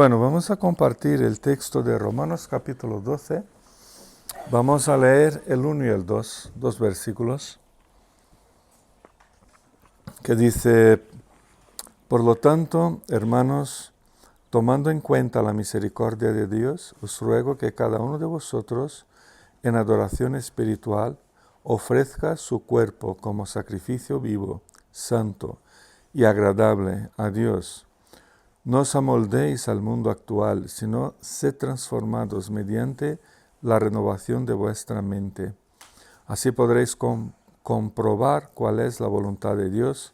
Bueno, vamos a compartir el texto de Romanos capítulo 12. Vamos a leer el 1 y el 2, dos versículos, que dice: Por lo tanto, hermanos, tomando en cuenta la misericordia de Dios, os ruego que cada uno de vosotros, en adoración espiritual, ofrezca su cuerpo como sacrificio vivo, santo y agradable a Dios. No os amoldéis al mundo actual, sino sed transformados mediante la renovación de vuestra mente. Así podréis comprobar cuál es la voluntad de Dios,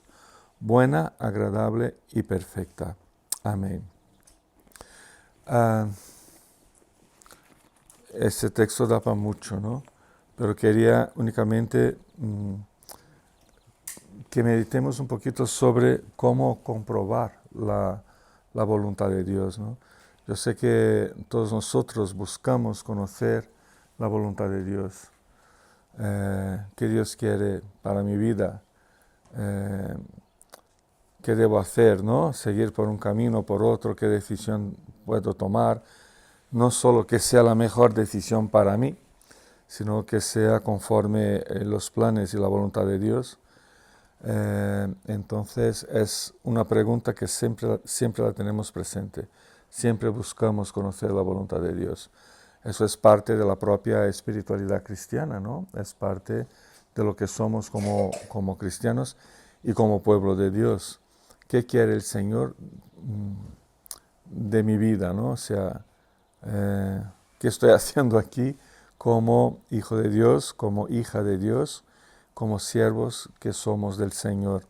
buena, agradable y perfecta. Amén. Este texto da para mucho, ¿no? Pero quería únicamente que meditemos un poquito sobre cómo comprobar la voluntad de Dios, ¿no? Yo sé que todos nosotros buscamos conocer la voluntad de Dios. ¿Qué Dios quiere para mi vida? ¿Qué debo hacer, no? Seguir por un camino o por otro, ¿qué decisión puedo tomar? No solo que sea la mejor decisión para mí, sino que sea conforme los planes y la voluntad de Dios. Entonces es una pregunta que siempre la tenemos presente. Siempre buscamos conocer la voluntad de Dios. Eso es parte de la propia espiritualidad cristiana, ¿no? Es parte de lo que somos como cristianos y como pueblo de Dios. ¿Qué quiere el Señor de mi vida, ¿no? O sea, ¿qué estoy haciendo aquí como hijo de Dios, como hija de Dios, como siervos que somos del Señor?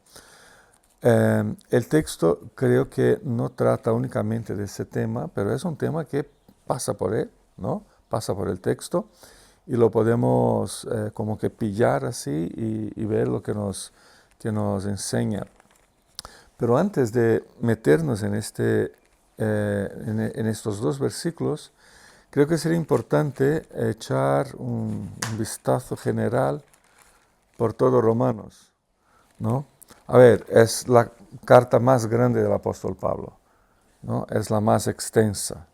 El texto creo que no trata únicamente de ese tema, pero es un tema que pasa por él, ¿no? Pasa por el texto y lo podemos como que pillar así y ver lo que nos enseña. Pero antes de meternos en estos dos versículos, creo que sería importante echar un vistazo general por todo Romanos, ¿no? A ver, es la carta más grande del apóstol Pablo, ¿no? Es la más extensa.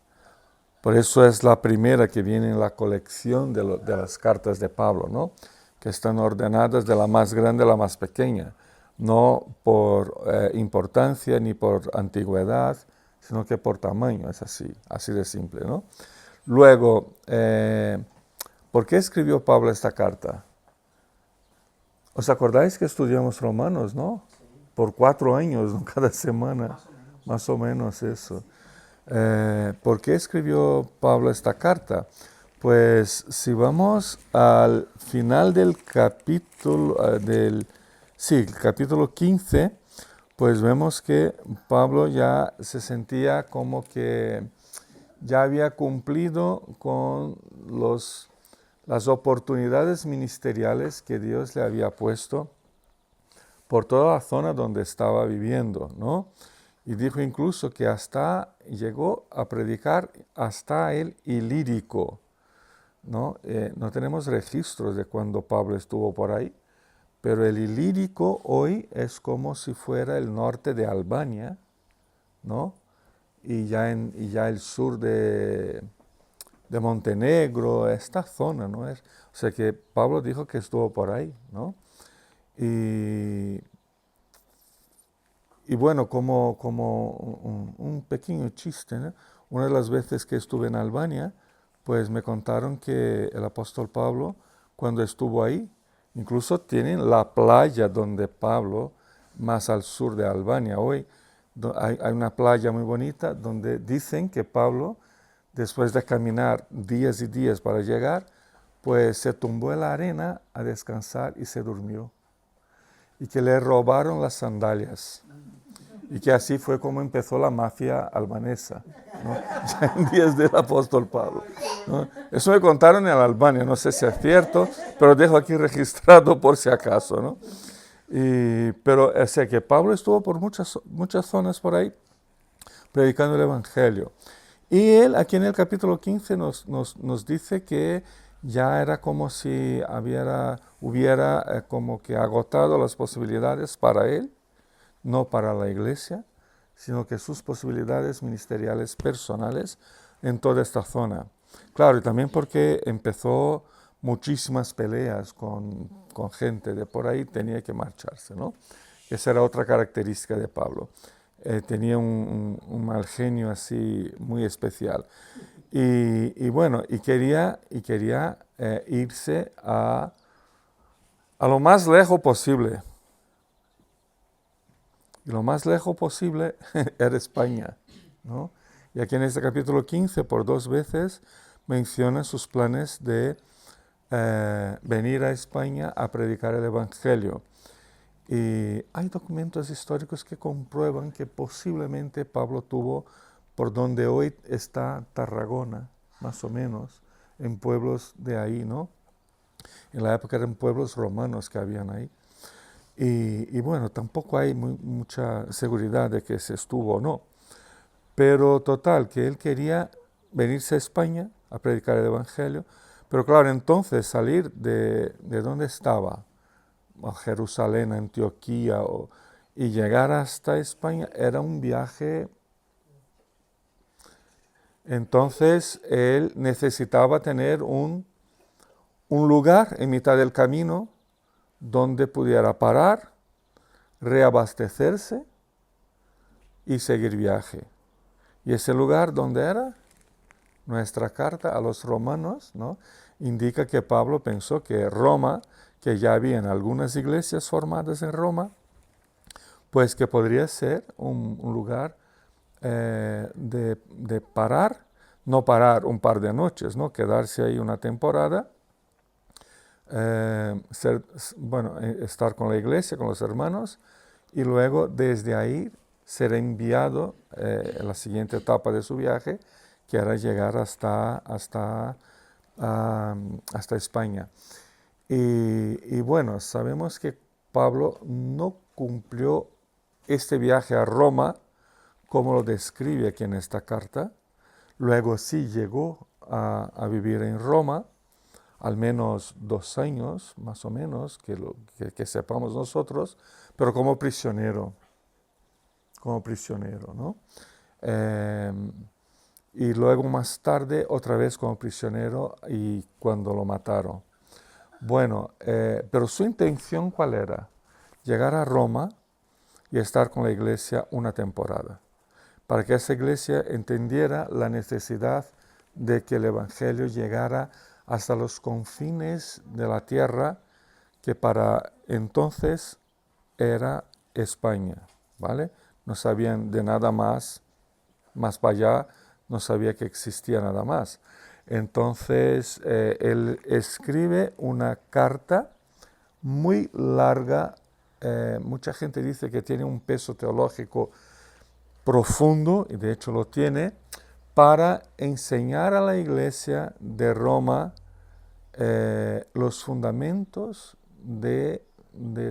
Por eso es la primera que viene en la colección de las cartas de Pablo, ¿no? Que están ordenadas de la más grande a la más pequeña, no por importancia ni por antigüedad, sino que por tamaño, es así de simple, ¿no? Luego, ¿por qué escribió Pablo esta carta? ¿Os acordáis que estudiamos Romanos, no? Por 4 años, ¿no? Cada semana, más o menos eso. ¿Por qué escribió Pablo esta carta? Pues si vamos al final del capítulo, capítulo 15, pues vemos que Pablo ya se sentía como que ya había cumplido con las oportunidades ministeriales que Dios le había puesto por toda la zona donde estaba viviendo, ¿no? Y dijo incluso que llegó a predicar hasta el Ilírico, ¿no? No tenemos registros de cuando Pablo estuvo por ahí, pero el Ilírico hoy es como si fuera el norte de Albania, ¿no? Y ya el sur de Montenegro, esta zona, ¿no? O sea que Pablo dijo que estuvo por ahí, ¿no? Y bueno, como un pequeño chiste, ¿no? Una de las veces que estuve en Albania, pues me contaron que el apóstol Pablo, cuando estuvo ahí, incluso tienen la playa donde Pablo, más al sur de Albania, hoy hay una playa muy bonita donde dicen que Pablo, después de caminar días y días para llegar, pues se tumbó en la arena a descansar y se durmió. Y que le robaron las sandalias. Y que así fue como empezó la mafia albanesa, ¿no? Ya en días del apóstol Pablo, ¿no? Eso me contaron en Albania, no sé si es cierto, pero dejo aquí registrado por si acaso, ¿no? Pero sé que Pablo estuvo por muchas zonas por ahí predicando el Evangelio. Y él aquí en el capítulo 15 nos dice que ya era como si hubiera como que agotado las posibilidades para él, no para la iglesia, sino que sus posibilidades ministeriales personales en toda esta zona. Claro, y también porque empezó muchísimas peleas con gente de por ahí, tenía que marcharse, ¿no? Esa era otra característica de Pablo. Tenía un mal genio así muy especial. Y bueno, y quería irse a lo más lejos posible. Y lo más lejos posible era España, ¿no? Y aquí en este capítulo 15, por 2 veces, menciona sus planes de venir a España a predicar el Evangelio. Y hay documentos históricos que comprueban que posiblemente Pablo tuvo por donde hoy está Tarragona, más o menos, en pueblos de ahí, ¿no? En la época eran pueblos romanos que habían ahí. Y bueno, tampoco hay mucha seguridad de que se estuvo o no. Pero total, que él quería venirse a España a predicar el Evangelio. Pero claro, entonces salir de donde estaba, a Jerusalén, Antioquía, y llegar hasta España era un viaje. Entonces él necesitaba tener un lugar en mitad del camino donde pudiera parar, reabastecerse y seguir viaje. ¿Y ese lugar dónde era? Nuestra carta a los romanos, ¿no? Indica que Pablo pensó que Roma, que ya habían algunas iglesias formadas en Roma, pues que podría ser un lugar de parar, no parar un par de noches, ¿no? Quedarse ahí una temporada, estar con la iglesia, con los hermanos, y luego desde ahí ser enviado en la siguiente etapa de su viaje, que era llegar hasta España. Y bueno, sabemos que Pablo no cumplió este viaje a Roma como lo describe aquí en esta carta. Luego sí llegó a vivir en Roma, al menos 2 años, más o menos, que sepamos nosotros, pero como prisionero, ¿no? Y luego más tarde otra vez como prisionero y cuando lo mataron. Bueno, pero su intención ¿cuál era? Llegar a Roma y estar con la iglesia una temporada, para que esa iglesia entendiera la necesidad de que el Evangelio llegara hasta los confines de la tierra, que para entonces era España, ¿vale? No sabían de nada más para allá, no sabía que existía nada más. Entonces, él escribe una carta muy larga, mucha gente dice que tiene un peso teológico profundo, y de hecho lo tiene, para enseñar a la iglesia de Roma los fundamentos de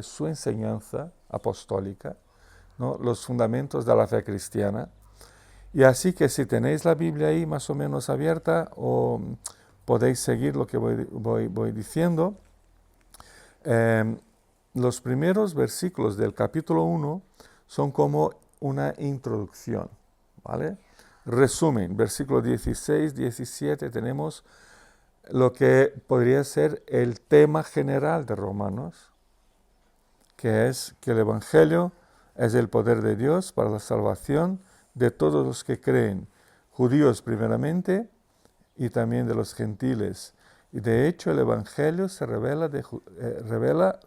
su enseñanza apostólica, ¿no? Los fundamentos de la fe cristiana. Y así que si tenéis la Biblia ahí más o menos abierta, o podéis seguir lo que voy diciendo, los primeros versículos del capítulo 1 son como una introducción, ¿vale? Resumen, versículo 16, 17, tenemos lo que podría ser el tema general de Romanos, que es que el Evangelio es el poder de Dios para la salvación de todos los que creen, judíos primeramente y también de los gentiles. Y de hecho el Evangelio se revela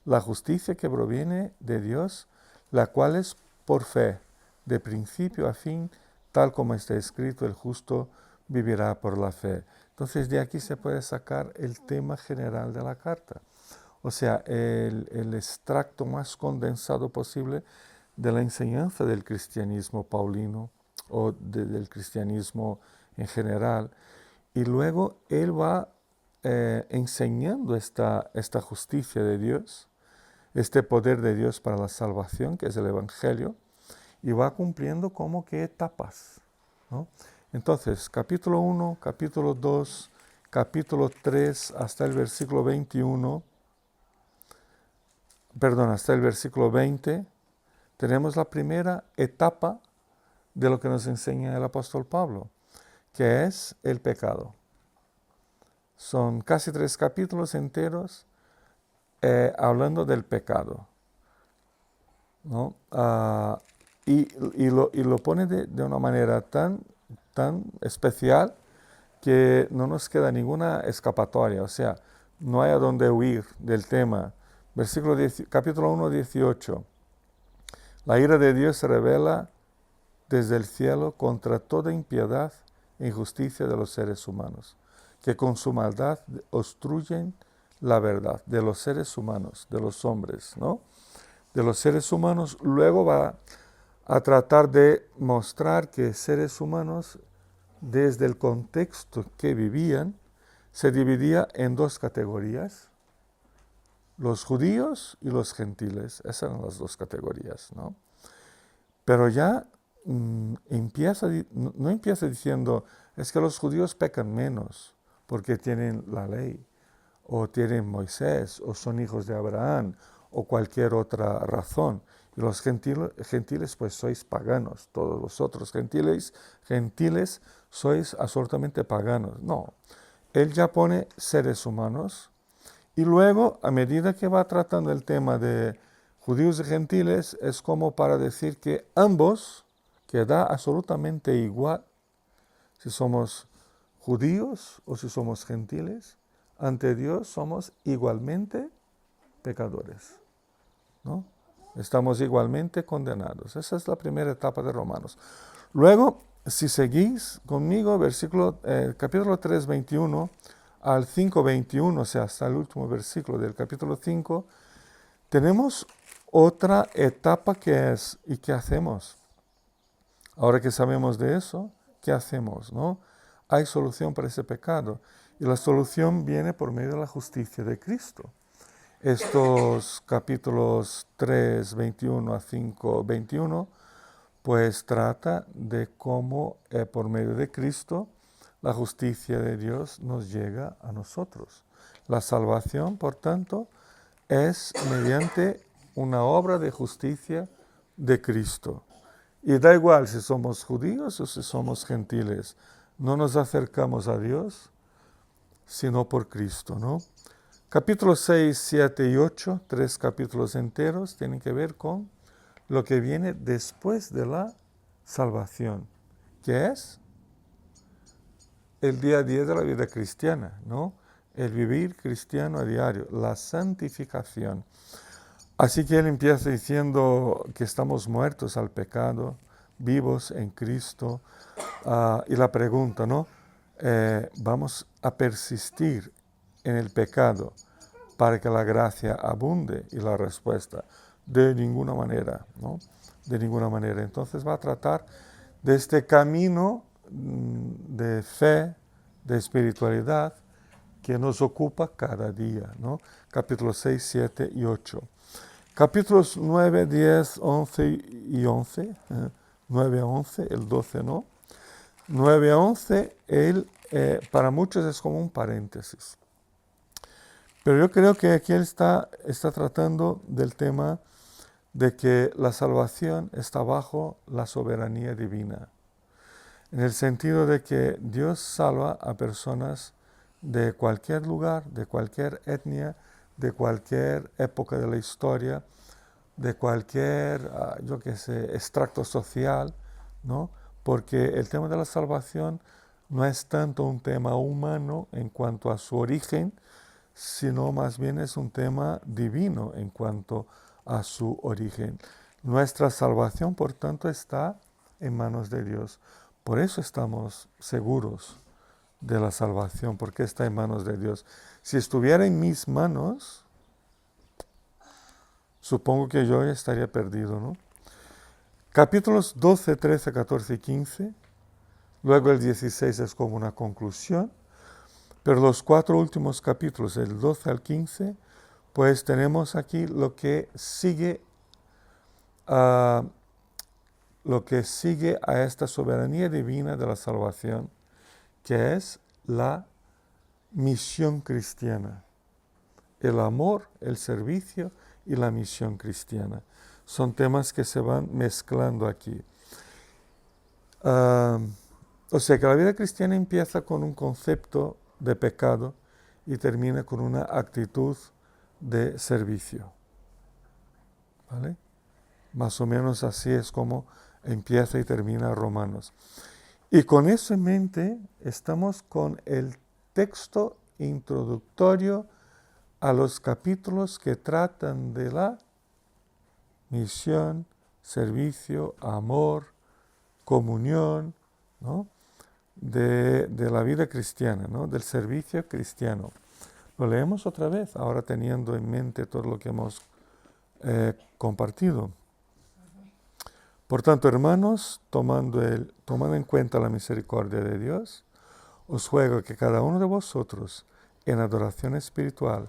la justicia que proviene de Dios, la cual es por fe, de principio a fin, tal como está escrito, el justo vivirá por la fe. Entonces de aquí se puede sacar el tema general de la carta. O sea, el extracto más condensado posible de la enseñanza del cristianismo paulino o del cristianismo en general. Y luego él va enseñando esta justicia de Dios, este poder de Dios para la salvación, que es el Evangelio, y va cumpliendo como que etapas, ¿no? Entonces, capítulo 1, capítulo 2, capítulo 3, hasta el versículo 21, hasta el versículo 20, tenemos la primera etapa de lo que nos enseña el apóstol Pablo, que es el pecado. Son casi 3 capítulos enteros hablando del pecado, ¿no? Y lo pone de una manera tan especial que no nos queda ninguna escapatoria, o sea, no hay a dónde huir del tema. Capítulo 1, 18. La ira de Dios se revela desde el cielo contra toda impiedad e injusticia de los seres humanos, que con su maldad obstruyen la verdad de los seres humanos, de los hombres, ¿no? De los seres humanos. Luego va a tratar de mostrar que seres humanos, desde el contexto que vivían, se dividía en 2 categorías, los judíos y los gentiles. Esas eran las 2 categorías, ¿no? Pero ya no empieza diciendo, es que los judíos pecan menos porque tienen la ley, o tienen Moisés, o son hijos de Abraham, o cualquier otra razón. Y los gentiles pues sois paganos, todos vosotros gentiles sois absolutamente paganos. No, él ya pone seres humanos, y luego, a medida que va tratando el tema de judíos y gentiles, es como para decir que ambos queda absolutamente igual, si somos judíos o si somos gentiles, ante Dios somos igualmente pecadores, ¿no? Estamos igualmente condenados. Esa es la primera etapa de Romanos. Luego, si seguís conmigo, capítulo 3, 21 al 5, 21, o sea, hasta el último versículo del capítulo 5, tenemos otra etapa que es, ¿y qué hacemos? Ahora que sabemos de eso, ¿qué hacemos, no? Hay solución para ese pecado, y la solución viene por medio de la justicia de Cristo. Estos capítulos 3, 21 a 5, 21, pues trata de cómo por medio de Cristo la justicia de Dios nos llega a nosotros. La salvación, por tanto, es mediante una obra de justicia de Cristo. Y da igual si somos judíos o si somos gentiles, no nos acercamos a Dios sino por Cristo, ¿no? Capítulos 6, 7 y 8, 3 capítulos enteros, tienen que ver con lo que viene después de la salvación, que es el día a día de la vida cristiana, ¿no? El vivir cristiano a diario, la santificación. Así que él empieza diciendo que estamos muertos al pecado, vivos en Cristo, y la pregunta, ¿no? ¿Vamos a persistir en el pecado para que la gracia abunde? Y la respuesta, de ninguna manera, ¿no? De ninguna manera. Entonces va a tratar de este camino de fe, de espiritualidad, que nos ocupa cada día, ¿no? Capítulos 6, 7 y 8. Capítulos 9, 10, 11 y 11, 9 a 11, el 12 no. 9 a 11, para muchos es como un paréntesis. Pero yo creo que aquí él está tratando del tema de que la salvación está bajo la soberanía divina. En el sentido de que Dios salva a personas de cualquier lugar, de cualquier etnia, de cualquier época de la historia, de cualquier, extracto social, ¿no? Porque el tema de la salvación no es tanto un tema humano en cuanto a su origen, sino más bien es un tema divino en cuanto a su origen. Nuestra salvación, por tanto, está en manos de Dios. Por eso estamos seguros de la salvación, porque está en manos de Dios. Si estuviera en mis manos, supongo que yo ya estaría perdido, ¿no? Capítulos 12, 13, 14 y 15. Luego el 16 es como una conclusión. Pero los 4 últimos capítulos, del 12 al 15, pues tenemos aquí lo que sigue a esta soberanía divina de la salvación, que es la misión cristiana. El amor, el servicio y la misión cristiana. son temas que se van mezclando aquí. O sea que la vida cristiana empieza con un concepto de pecado y termina con una actitud de servicio. ¿Vale? Más o menos así es como empieza y termina Romanos. Y con eso en mente estamos con el texto introductorio a los capítulos que tratan de la misión, servicio, amor, comunión, ¿no? de la vida cristiana, ¿no? Del servicio cristiano. Lo leemos otra vez, ahora teniendo en mente todo lo que hemos compartido. Por tanto, hermanos, tomando en cuenta la misericordia de Dios, os ruego que cada uno de vosotros, en adoración espiritual,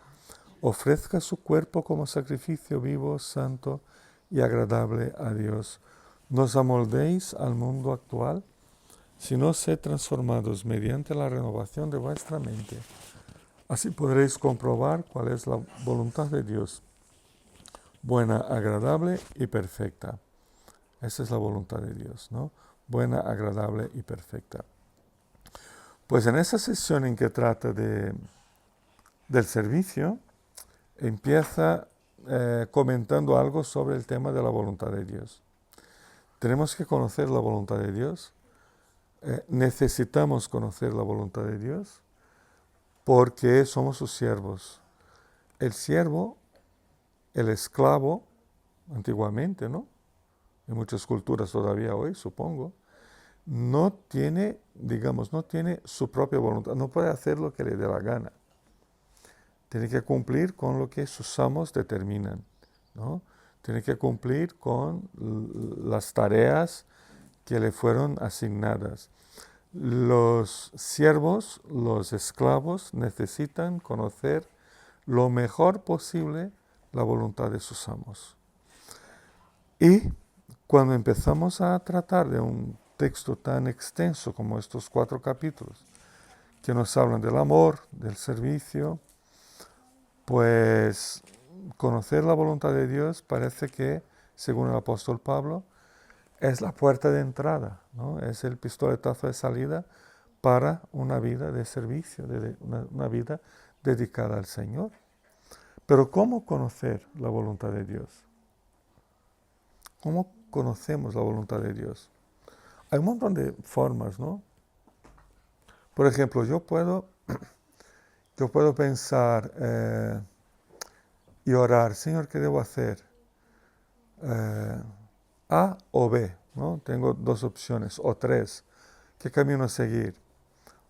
ofrezca su cuerpo como sacrificio vivo, santo y agradable a Dios. No os amoldéis al mundo actual, sino sed transformados mediante la renovación de vuestra mente. Así podréis comprobar cuál es la voluntad de Dios, buena, agradable y perfecta. Esa es la voluntad de Dios, ¿no? Buena, agradable y perfecta. Pues en esa sesión en que trata del servicio, empieza comentando algo sobre el tema de la voluntad de Dios. Tenemos que conocer la voluntad de Dios. Necesitamos conocer la voluntad de Dios porque somos sus siervos. El siervo, el esclavo, antiguamente, ¿no? En muchas culturas todavía hoy, supongo, no tiene su propia voluntad, no puede hacer lo que le dé la gana. Tiene que cumplir con lo que sus amos determinan, ¿no? Tiene que cumplir con las tareas que le fueron asignadas. Los siervos, los esclavos, necesitan conocer lo mejor posible la voluntad de sus amos. Y cuando empezamos a tratar de un texto tan extenso como estos 4 capítulos, que nos hablan del amor, del servicio, pues conocer la voluntad de Dios parece que, según el apóstol Pablo, es la puerta de entrada, ¿no? Es el pistoletazo de salida para una vida de servicio, una vida dedicada al Señor. Pero ¿cómo conocer la voluntad de Dios? ¿Cómo conocemos la voluntad de Dios? Hay un montón de formas, ¿no? Por ejemplo, yo puedo pensar y orar, Señor, ¿qué debo hacer? A o B, ¿no? Tengo 2 opciones, o 3. ¿Qué camino seguir?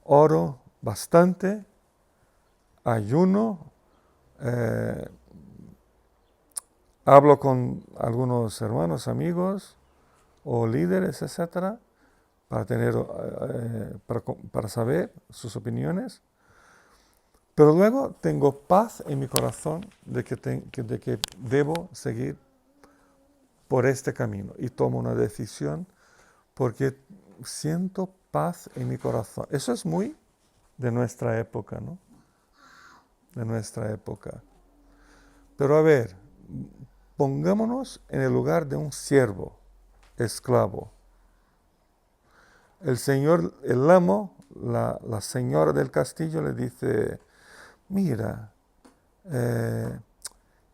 Oro bastante, ayuno, hablo con algunos hermanos, amigos o líderes, etcétera, para saber sus opiniones. Pero luego tengo paz en mi corazón de que debo seguir por este camino y tomo una decisión porque siento paz en mi corazón. Eso es muy de nuestra época, ¿no? De nuestra época. Pero a ver, pongámonos en el lugar de un siervo, esclavo. El señor, el amo, la señora del castillo le dice, mira,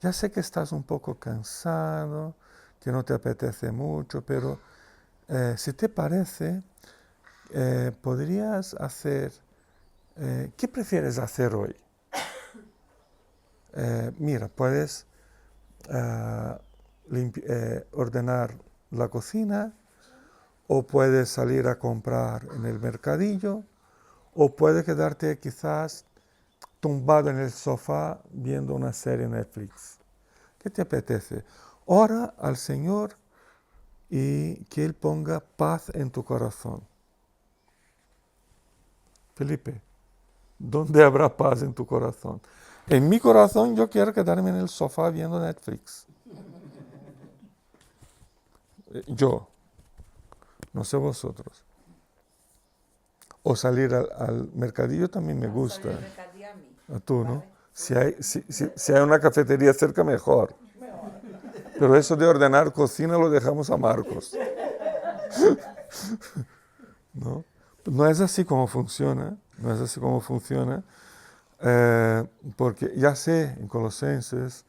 ya sé que estás un poco cansado, que no te apetece mucho, pero si te parece, podrías hacer, ¿qué prefieres hacer hoy? Mira, puedes ordenar la cocina, o puedes salir a comprar en el mercadillo, o puedes quedarte quizás tumbado en el sofá viendo una serie en Netflix. ¿Qué te apetece? Ora al Señor y que Él ponga paz en tu corazón. Felipe, ¿dónde habrá paz en tu corazón? En mi corazón yo quiero quedarme en el sofá viendo Netflix. Yo, no sé vosotros. O salir al mercadillo también me gusta. A tú, ¿no? Si hay una cafetería cerca, mejor. Pero eso de ordenar cocina lo dejamos a Marcos. ¿No? No es así como funciona, no es así como funciona, porque ya sé en Colosenses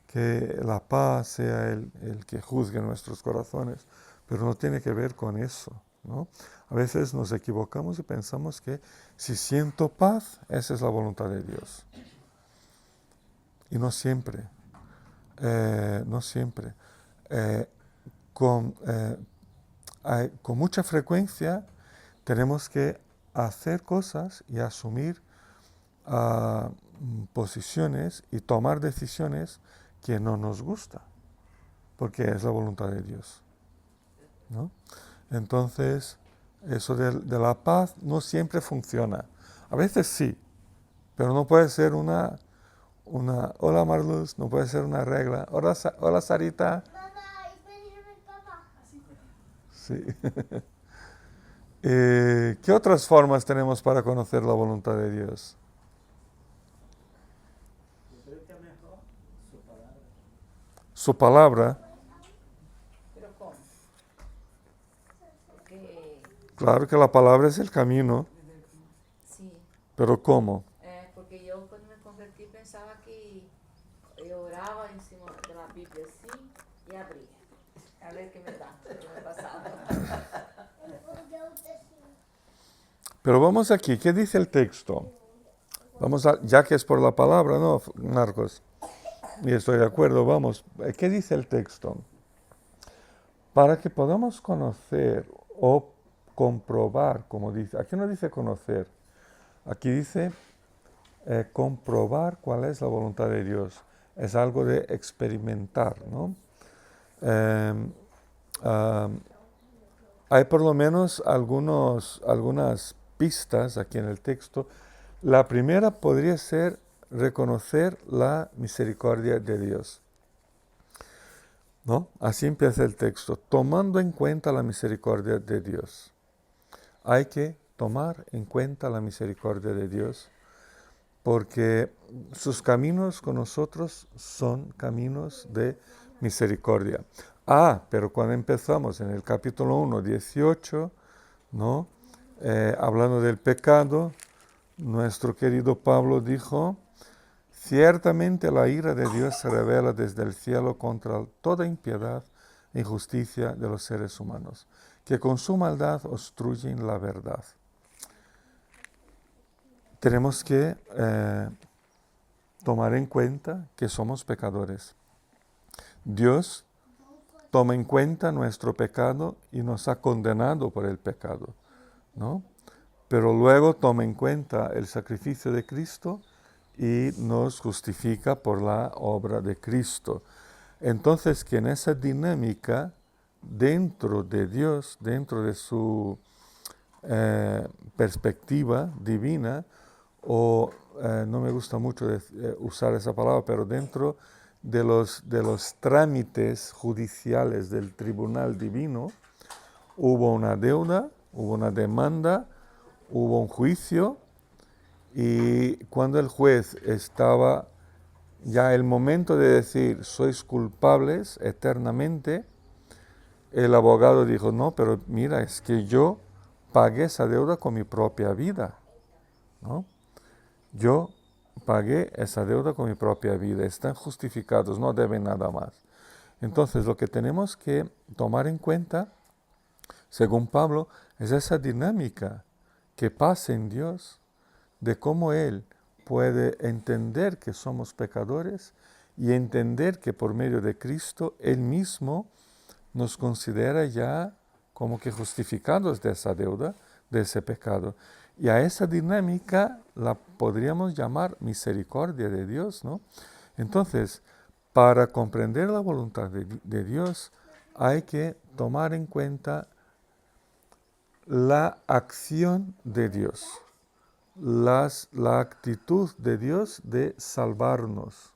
que la paz sea el que juzgue nuestros corazones, pero no tiene que ver con eso, ¿no? A veces nos equivocamos y pensamos que si siento paz, esa es la voluntad de Dios. Y no siempre, no siempre. Eh, con mucha frecuencia tenemos que hacer cosas y asumir posiciones y tomar decisiones que no nos gusta, porque es la voluntad de Dios, ¿no? Entonces, eso de la paz no siempre funciona. A veces sí, pero no puede ser hola Marluz, no puede ser una regla. Hola Sarita. Mamá, ich bin hier mit Papa. Sí. ¿Qué otras formas tenemos para conocer la voluntad de Dios? Yo creo que mejor su palabra. Su palabra. ¿Pero cómo? Porque, Claro que la palabra es el camino, sí, pero ¿cómo? porque yo cuando me convertí pensaba que yo oraba encima de la Biblia así y abría. A ver qué me da, qué me pasaba. Pero vamos aquí, ¿qué dice el texto? Ya que es por la palabra, ¿no, Marcos? Y estoy de acuerdo, vamos. ¿Qué dice el texto? Para que podamos conocer o comprobar, como dice, aquí no dice conocer, aquí dice comprobar cuál es la voluntad de Dios. Es algo de experimentar, ¿no? Hay por lo menos algunas pistas aquí en el texto. La primera podría ser reconocer la misericordia de Dios, ¿no? Así empieza el texto, tomando en cuenta la misericordia de Dios. Hay que tomar en cuenta la misericordia de Dios, porque sus caminos con nosotros son caminos de misericordia. Pero cuando empezamos en el capítulo 1, 18, ¿no? Hablando del pecado, nuestro querido Pablo dijo, ciertamente la ira de Dios se revela desde el cielo contra toda impiedad e injusticia de los seres humanos, que con su maldad obstruyen la verdad. Tenemos que tomar en cuenta que somos pecadores. Dios toma en cuenta nuestro pecado y nos ha condenado por el pecado, ¿no? Pero luego toma en cuenta el sacrificio de Cristo y nos justifica por la obra de Cristo. Entonces, que en esa dinámica, dentro de Dios, dentro de su perspectiva divina, o no me gusta mucho usar esa palabra, pero dentro de los trámites judiciales del tribunal divino, hubo una deuda, hubo una demanda, hubo un juicio, y cuando el juez estaba ya el momento de decir sois culpables eternamente, el abogado dijo, no, pero mira, es que yo pagué esa deuda con mi propia vida, ¿no? Yo pagué esa deuda con mi propia vida, están justificados, no deben nada más. Entonces, lo que tenemos que tomar en cuenta, según Pablo, es esa dinámica que pasa en Dios, de cómo Él puede entender que somos pecadores y entender que por medio de Cristo Él mismo nos considera ya como que justificados de esa deuda, de ese pecado. Y a esa dinámica la podríamos llamar misericordia de Dios, ¿no? Entonces, para comprender la voluntad de Dios, hay que tomar en cuenta la acción de Dios, la actitud de Dios de salvarnos,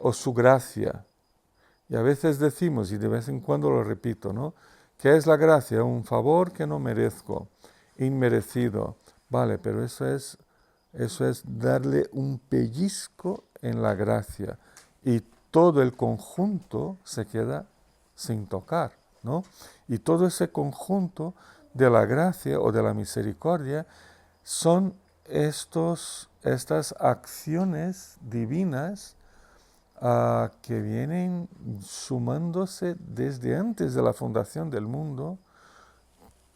o su gracia. Y a veces decimos, y de vez en cuando lo repito, ¿no? ¿Qué es la gracia? Un favor que no merezco, inmerecido. Vale, pero eso es darle un pellizco en la gracia. Y todo el conjunto se queda sin tocar, ¿no? Y todo ese conjunto de la gracia o de la misericordia son estas acciones divinas que vienen sumándose desde antes de la fundación del mundo,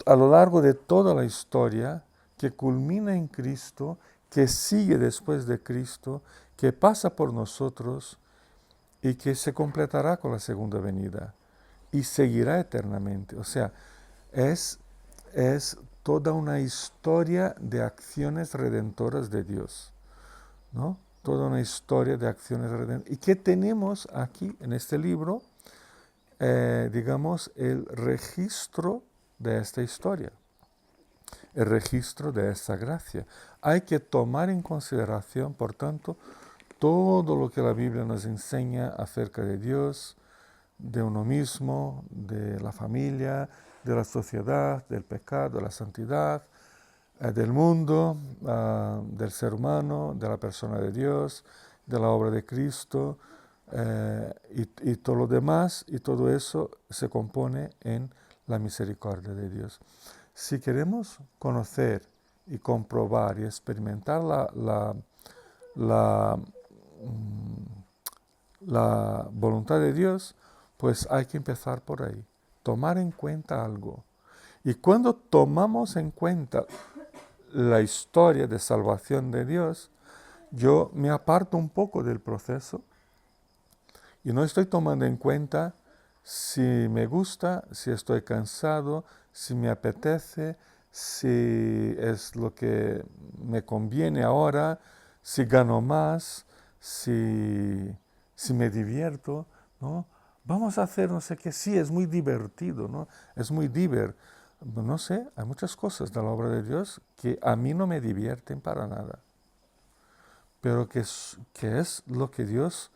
a lo largo de toda la historia, que culmina en Cristo, que sigue después de Cristo, que pasa por nosotros y que se completará con la segunda venida y seguirá eternamente. O sea, es toda una historia de acciones redentoras de Dios, ¿no? Toda una historia de acciones redentoras. ¿Y qué tenemos aquí en este libro? Digamos, el registro de esta historia, el registro de esta gracia. Hay que tomar en consideración, por tanto, todo lo que la Biblia nos enseña acerca de Dios, de uno mismo, de la familia, de la sociedad, del pecado, de la santidad, del mundo, del ser humano, de la persona de Dios, de la obra de Cristo, y todo lo demás, y todo eso se compone en la misericordia de Dios. Si queremos conocer y comprobar y experimentar la voluntad de Dios, pues hay que empezar por ahí, tomar en cuenta algo. Y cuando tomamos en cuenta la historia de salvación de Dios, yo me aparto un poco del proceso y no estoy tomando en cuenta si me gusta, si estoy cansado, si me apetece, si es lo que me conviene ahora, si gano más, si me divierto, ¿no? Vamos a hacer no sé qué, sí, es muy divertido, ¿no? Es muy no sé, hay muchas cosas de la obra de Dios que a mí no me divierten para nada, pero que es lo que Dios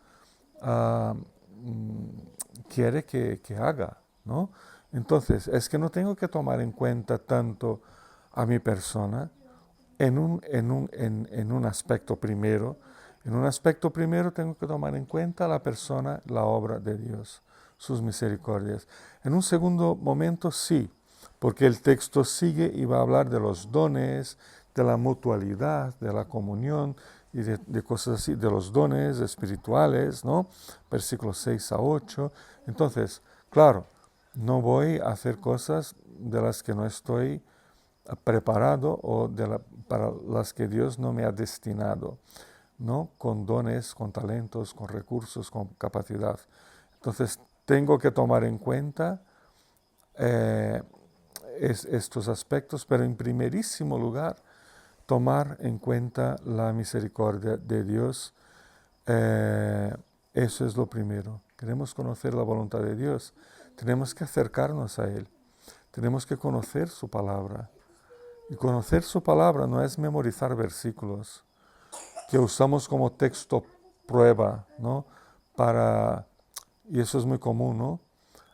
quiere que haga, ¿no? Entonces, es que no tengo que tomar en cuenta tanto a mi persona en un aspecto primero. En un aspecto primero tengo que tomar en cuenta a la persona, la obra de Dios, sus misericordias. En un segundo momento sí, porque el texto sigue y va a hablar de los dones, de la mutualidad, de la comunión y de cosas así, de los dones espirituales, ¿no? Versículos 6 a 8. Entonces, claro, no voy a hacer cosas de las que no estoy preparado o para las que Dios no me ha destinado, ¿no? Con dones, con talentos, con recursos, con capacidad. Entonces, tengo que tomar en cuenta estos aspectos, pero en primerísimo lugar, tomar en cuenta la misericordia de Dios. Eso es lo primero. Queremos conocer la voluntad de Dios. Tenemos que acercarnos a Él. Tenemos que conocer su palabra. Y conocer su palabra no es memorizar versículos que usamos como texto prueba, ¿no? Y eso es muy común, ¿no?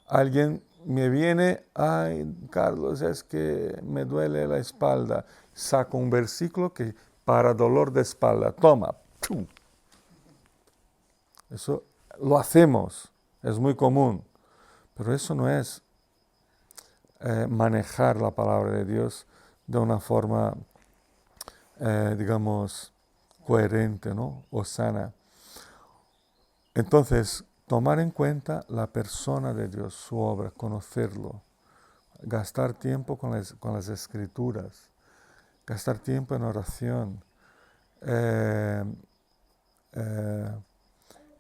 Alguien me viene, ay, Carlos, es que me duele la espalda. Saco un versículo que para dolor de espalda, toma. ¡Pum! Eso lo hacemos, es muy común, pero eso no es manejar la palabra de Dios de una forma, digamos, coherente, ¿no? O sana. Entonces, tomar en cuenta la persona de Dios, su obra, conocerlo, gastar tiempo con las escrituras, gastar tiempo en oración,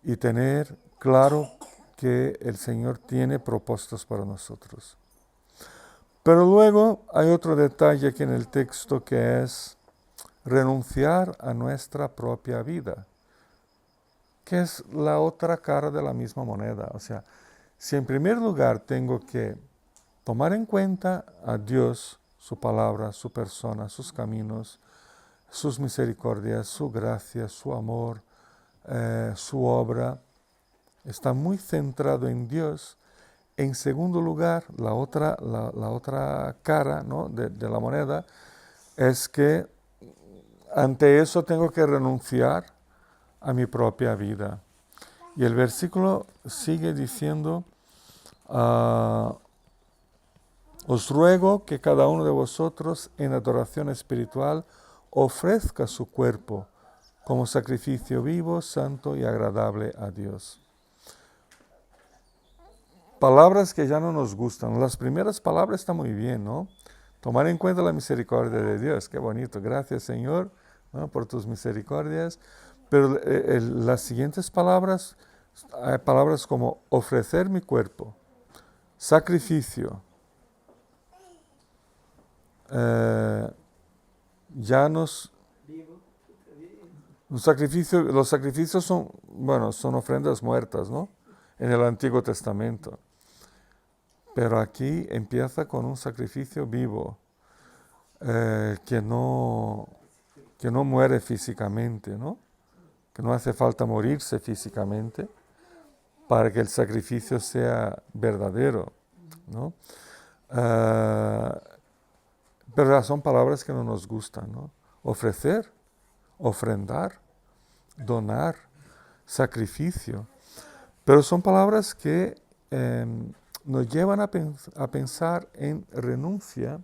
y tener claro que el Señor tiene propósitos para nosotros. Pero luego hay otro detalle aquí en el texto que es renunciar a nuestra propia vida, que es la otra cara de la misma moneda. O sea, si en primer lugar tengo que tomar en cuenta a Dios, su palabra, su persona, sus caminos, sus misericordias, su gracia, su amor, su obra, está muy centrado en Dios. En segundo lugar, la otra cara, ¿no? de la moneda es que ante eso tengo que renunciar a mi propia vida. Y el versículo sigue diciendo, os ruego que cada uno de vosotros en adoración espiritual ofrezca su cuerpo como sacrificio vivo, santo y agradable a Dios. Palabras que ya no nos gustan. Las primeras palabras están muy bien, ¿no? Tomar en cuenta la misericordia de Dios. Qué bonito. Gracias, Señor, ¿no?, por tus misericordias. Pero las siguientes palabras, hay palabras como ofrecer mi cuerpo, sacrificio. Vivo. Los sacrificios son ofrendas muertas, ¿no? En el Antiguo Testamento. Pero aquí empieza con un sacrificio vivo, que no muere físicamente, ¿no? Que no hace falta morirse físicamente para que el sacrificio sea verdadero, ¿no? Pero son palabras que no nos gustan, ¿no? Ofrecer, ofrendar, donar, sacrificio. Pero son palabras que nos llevan a pensar en renuncia,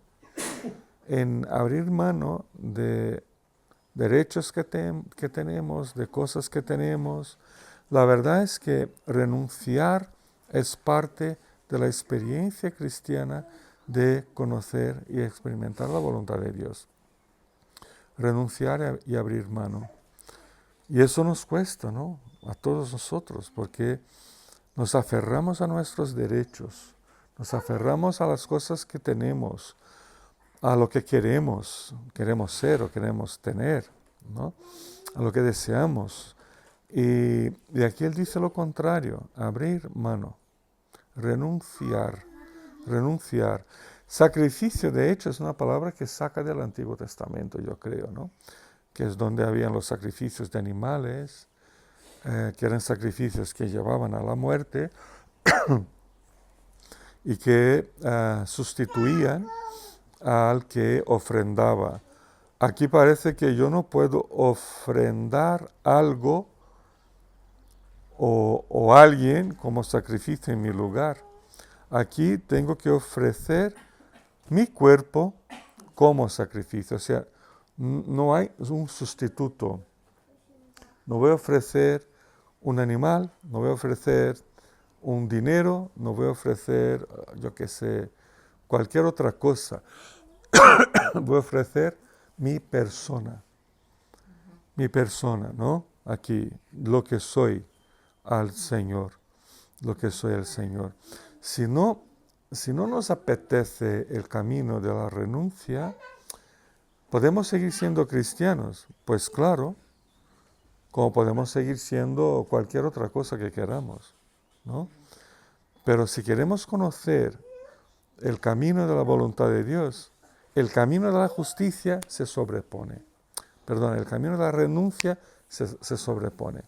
en abrir mano de derechos que tenemos, de cosas que tenemos. La verdad es que renunciar es parte de la experiencia cristiana de conocer y experimentar la voluntad de Dios. Renunciar y abrir mano. Y eso nos cuesta, ¿no? A todos nosotros, porque nos aferramos a nuestros derechos, nos aferramos a las cosas que tenemos, a lo que queremos ser o queremos tener, ¿no? A lo que deseamos. Y aquí él dice lo contrario, abrir mano, renunciar. Sacrificio, de hecho, es una palabra que saca del Antiguo Testamento, yo creo, ¿no? Que es donde habían los sacrificios de animales, que eran sacrificios que llevaban a la muerte y que sustituían al que ofrendaba. Aquí parece que yo no puedo ofrendar algo o alguien como sacrificio en mi lugar. Aquí tengo que ofrecer mi cuerpo como sacrificio. O sea, no hay un sustituto. No voy a ofrecer un animal, no voy a ofrecer un dinero, no voy a ofrecer, yo qué sé, cualquier otra cosa. Voy a ofrecer mi persona, ¿no? Aquí, lo que soy al Señor, lo que soy al Señor. Si no nos apetece el camino de la renuncia, ¿podemos seguir siendo cristianos? Pues claro, como podemos seguir siendo cualquier otra cosa que queramos, ¿no? Pero si queremos conocer el camino de la voluntad de Dios, el camino de la justicia se sobrepone. El camino de la renuncia se sobrepone.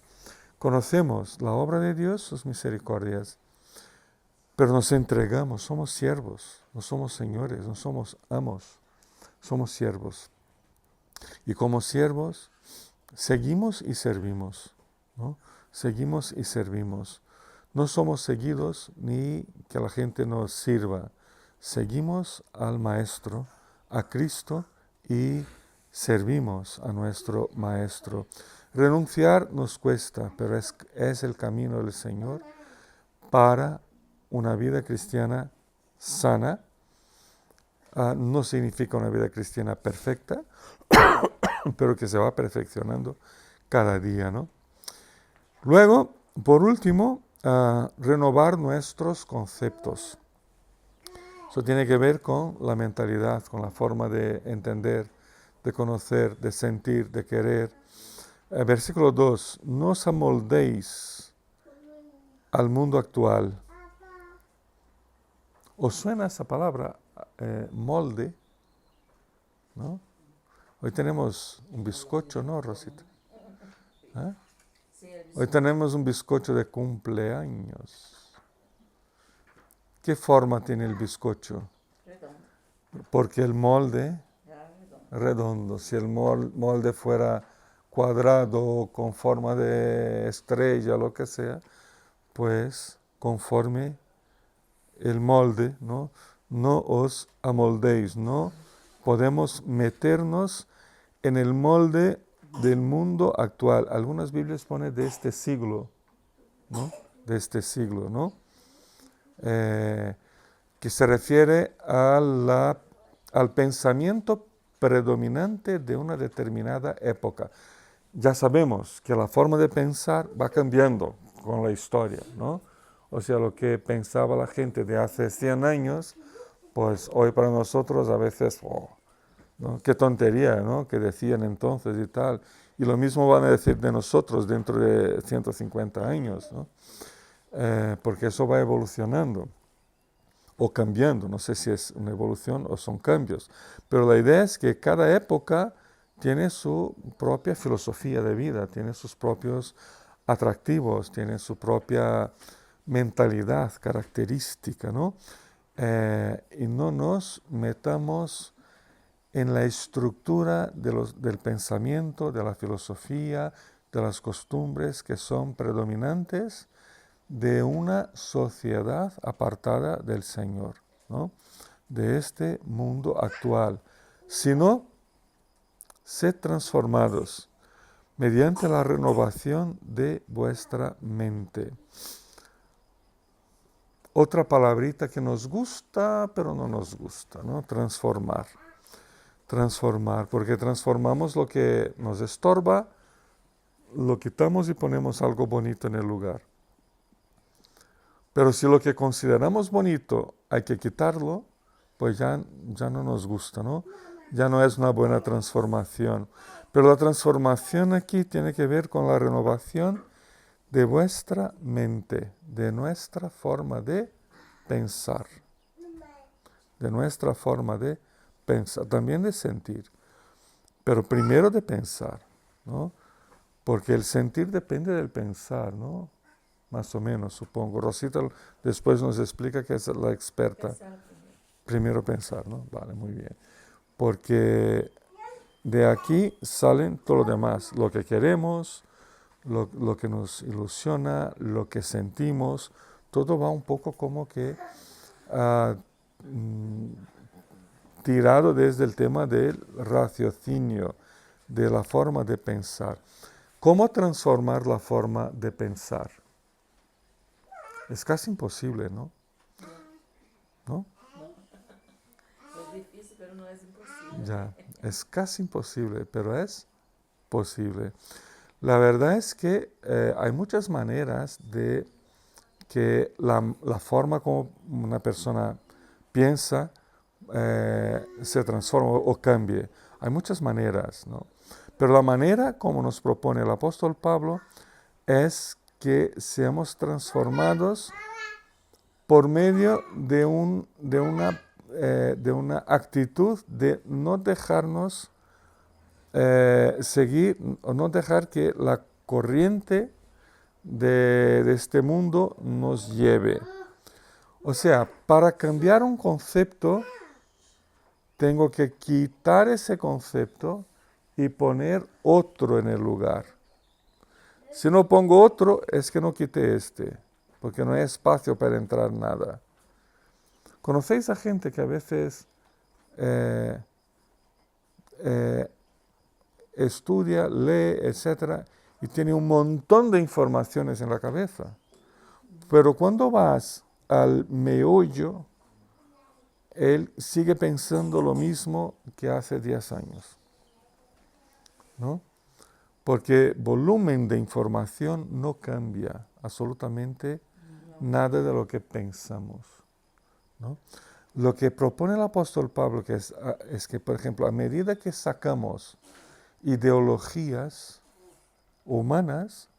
Conocemos la obra de Dios, sus misericordias, pero nos entregamos, somos siervos, no somos señores, no somos amos, somos siervos. Y como siervos, seguimos y servimos, ¿no? Seguimos y servimos. No somos seguidos ni que la gente nos sirva. Seguimos al Maestro, a Cristo, y servimos a nuestro Maestro. Renunciar nos cuesta, pero es el camino del Señor para una vida cristiana sana. No significa una vida cristiana perfecta, pero que se va perfeccionando cada día, ¿no? Luego, por último, renovar nuestros conceptos. Eso tiene que ver con la mentalidad, con la forma de entender, de conocer, de sentir, de querer. Versículo 2, no os amoldéis al mundo actual. ¿Os suena esa palabra, molde? ¿No? Hoy tenemos un bizcocho, ¿no, Rosita? ¿Eh? Hoy tenemos un bizcocho de cumpleaños. ¿Qué forma tiene el bizcocho? Redondo. Porque el molde Ya, redondo. redondo. Si el molde fuera cuadrado, con forma de estrella, lo que sea, pues conforme el molde, ¿no? No os amoldéis, no podemos meternos en el molde del mundo actual. Algunas Biblias ponen de este siglo, ¿no? De este siglo, ¿no? Que se refiere al pensamiento predominante de una determinada época. Ya sabemos que la forma de pensar va cambiando con la historia, ¿no? O sea, lo que pensaba la gente de hace 100 años, pues hoy para nosotros a veces, ¿no? Qué tontería, ¿no? Que decían entonces y tal. Y lo mismo van a decir de nosotros dentro de 150 años, ¿no? Porque eso va evolucionando o cambiando. No sé si es una evolución o son cambios. Pero la idea es que cada época tiene su propia filosofía de vida, tiene sus propios atractivos, tiene su propia mentalidad característica, ¿no? Y no nos metamos en la estructura del pensamiento, de la filosofía, de las costumbres que son predominantes de una sociedad apartada del Señor, ¿no? De este mundo actual, sino sed transformados mediante la renovación de vuestra mente. Otra palabrita que nos gusta, pero no nos gusta, ¿no? Transformar. Transformar, porque transformamos lo que nos estorba, lo quitamos y ponemos algo bonito en el lugar. Pero si lo que consideramos bonito hay que quitarlo, pues ya no nos gusta, ¿no? Ya no es una buena transformación. Pero la transformación aquí tiene que ver con la renovación de vuestra mente, de nuestra forma de pensar, de nuestra forma de pensar, también de sentir, pero primero de pensar, ¿no? Porque el sentir depende del pensar, ¿no? Más o menos, supongo. Rosita después nos explica que es la experta. Pensar primero. Primero pensar, ¿no? Vale, muy bien. Porque de aquí salen todo lo demás, lo que queremos, lo que nos ilusiona, lo que sentimos, todo va un poco como que tirado desde el tema del raciocinio, de la forma de pensar. ¿Cómo transformar la forma de pensar? Es casi imposible, ¿no? ¿No? Es difícil, pero no es imposible. Ya, es casi imposible, pero es posible. La verdad es que hay muchas maneras de que la forma como una persona piensa se transforme o cambie. Hay muchas maneras, ¿no? Pero la manera como nos propone el apóstol Pablo es que seamos transformados por medio de una actitud de no dejarnos seguir o no dejar que la corriente de este mundo nos lleve. O sea, para cambiar un concepto, tengo que quitar ese concepto y poner otro en el lugar. Si no pongo otro, es que no quité este, porque no hay espacio para entrar nada. ¿Conocéis a gente que a veces estudia, lee, etcétera, y tiene un montón de informaciones en la cabeza? Pero cuando vas al meollo, él sigue pensando lo mismo que hace 10 años, ¿no? Porque volumen de información no cambia absolutamente nada de lo que pensamos, ¿no? Lo que propone el apóstol Pablo es que, por ejemplo, a medida que sacamos ideologías humanas,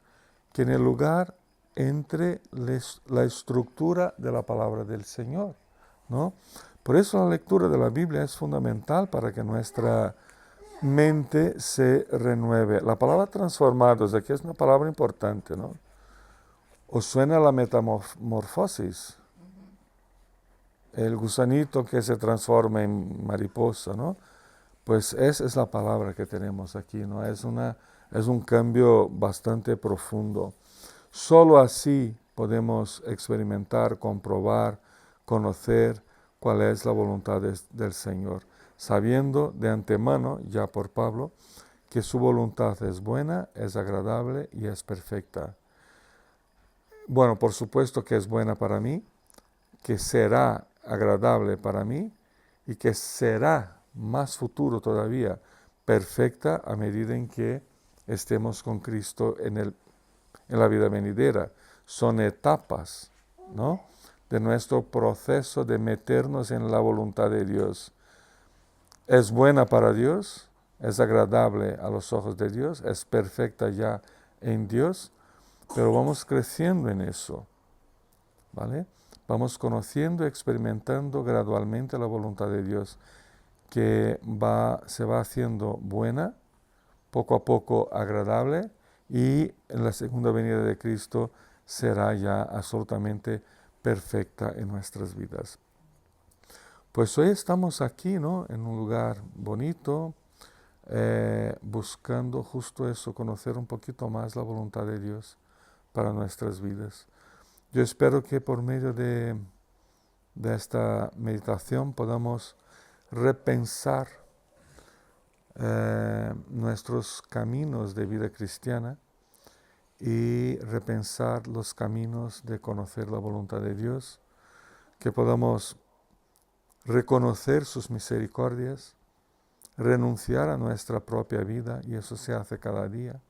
que en el lugar entre la estructura de la palabra del Señor, ¿no? Por eso la lectura de la Biblia es fundamental para que nuestra mente se renueve. La palabra transformados aquí es una palabra importante, ¿no? ¿Os suena la metamorfosis? El gusanito que se transforma en mariposa, ¿no? Pues esa es la palabra que tenemos aquí, ¿no? Es una Es un cambio bastante profundo. Solo así podemos experimentar, comprobar, conocer cuál es la voluntad del Señor, sabiendo de antemano, ya por Pablo, que su voluntad es buena, es agradable y es perfecta. Bueno, por supuesto que es buena para mí, que será agradable para mí y que será más futuro todavía perfecta a medida en que estemos con Cristo en la vida venidera. Son etapas, ¿no?, de nuestro proceso de meternos en la voluntad de Dios. Es buena para Dios, es agradable a los ojos de Dios, es perfecta ya en Dios, pero vamos creciendo en eso, ¿vale? Vamos conociendo, experimentando gradualmente la voluntad de Dios, que se va haciendo buena, poco a poco agradable, y en la segunda venida de Cristo será ya absolutamente perfecta en nuestras vidas. Pues hoy estamos aquí, ¿no?, en un lugar bonito, buscando justo eso, conocer un poquito más la voluntad de Dios para nuestras vidas. Yo espero que por medio de esta meditación podamos repensar nuestros caminos de vida cristiana y repensar los caminos de conocer la voluntad de Dios, que podamos reconocer sus misericordias, renunciar a nuestra propia vida, y eso se hace cada día,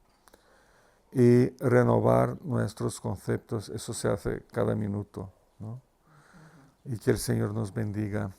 y renovar nuestros conceptos, eso se hace cada minuto, ¿no? Y que el Señor nos bendiga.